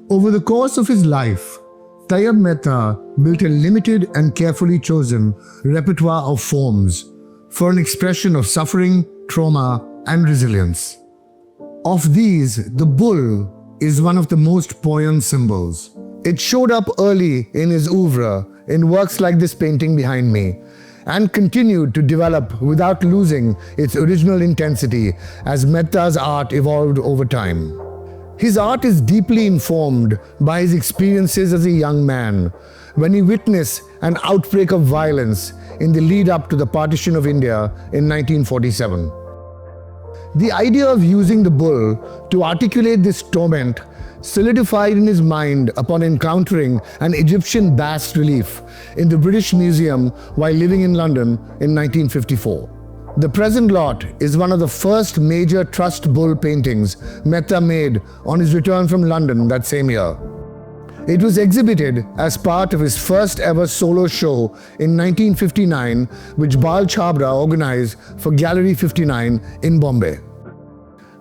Over the course of his life, Tyeb Mehta built a limited and carefully chosen repertoire of forms for an expression of suffering, trauma, and resilience. Of these, the bull is one of the most poignant symbols. It showed up early in his oeuvre in works like this painting behind me, and continued to develop without losing its original intensity as Mehta's art evolved over time. His art is deeply informed by his experiences as a young man when he witnessed an outbreak of violence in the lead up to the partition of India in 1947. The idea of using the bull to articulate this torment solidified in his mind upon encountering an Egyptian bas-relief in the British Museum while living in London in 1954. The present lot is one of the first major Trussed bull paintings Mehta made on his return from London that same year. It was exhibited as part of his first ever solo show in 1959, which Bal Chhabra organized for Gallery 59 in Bombay.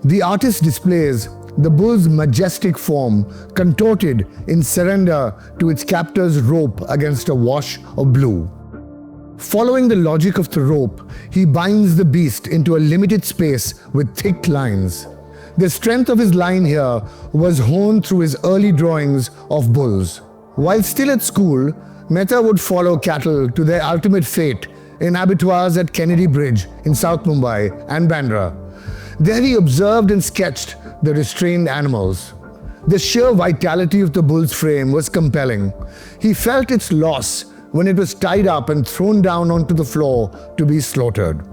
The artist displays the bull's majestic form contorted in surrender to its captor's rope against a wash of blue. Following the logic of the rope, he binds the beast into a limited space with thick lines. The strength of his line here was honed through his early drawings of bulls. While still at school, Mehta would follow cattle to their ultimate fate in abattoirs at Kennedy Bridge in South Mumbai and Bandra. There he observed and sketched the restrained animals. The sheer vitality of the bull's frame was compelling. He felt its loss when it was tied up and thrown down onto the floor to be slaughtered.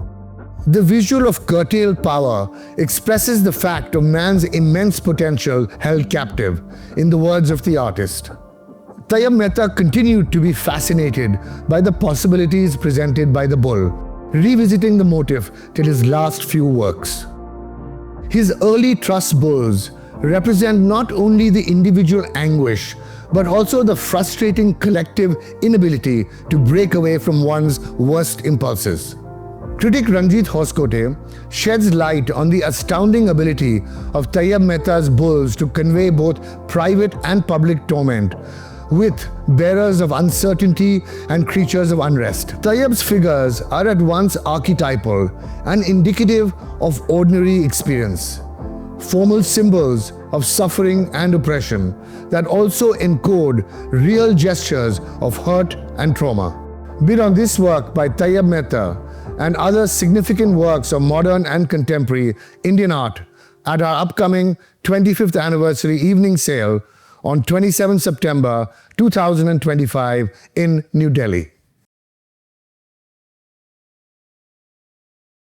The visual of curtailed power expresses the fact of man's immense potential held captive, in the words of the artist. Tyeb Mehta continued to be fascinated by the possibilities presented by the bull, revisiting the motif till his last few works. His early Trussed bulls represent not only the individual anguish, but also the frustrating collective inability to break away from one's worst impulses. Critic Ranjit Hoskote sheds light on the astounding ability of Tyeb Mehta's bulls to convey both private and public torment, with bearers of uncertainty and creatures of unrest. Tyeb's figures are at once archetypal and indicative of ordinary experience, formal symbols of suffering and oppression that also encode real gestures of hurt and trauma. Bid on this work by Tyeb Mehta and other significant works of modern and contemporary Indian art at our upcoming 25th anniversary evening sale on 27 September 2025 in New Delhi.